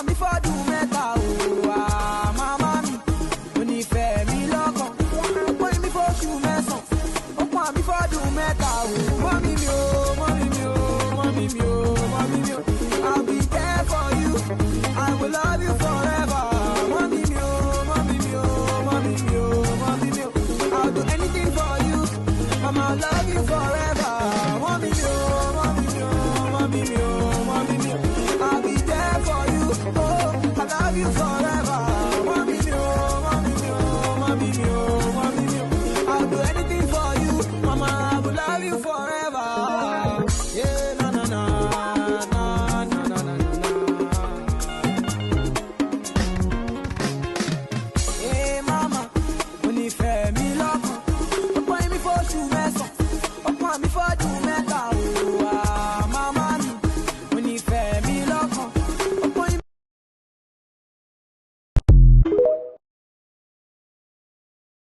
me for do meta, oh, ah, mama me. When you fair me loco, when me for shoe meson. Oh, me for do meta, oh, mommy me, oh, mommy me, oh, mommy me, oh, mommy me, oh. I'll be there for you. I will love you forever. Mommy me, oh, mommy me, oh, mommy me, oh, mommy me, oh. I'll do anything for you. Mama, I'll love you forever. Mommy me, oh, mommy me, oh, mommy me, oh, mommy me, oh. I'll be there for you. Oh, I love you forever.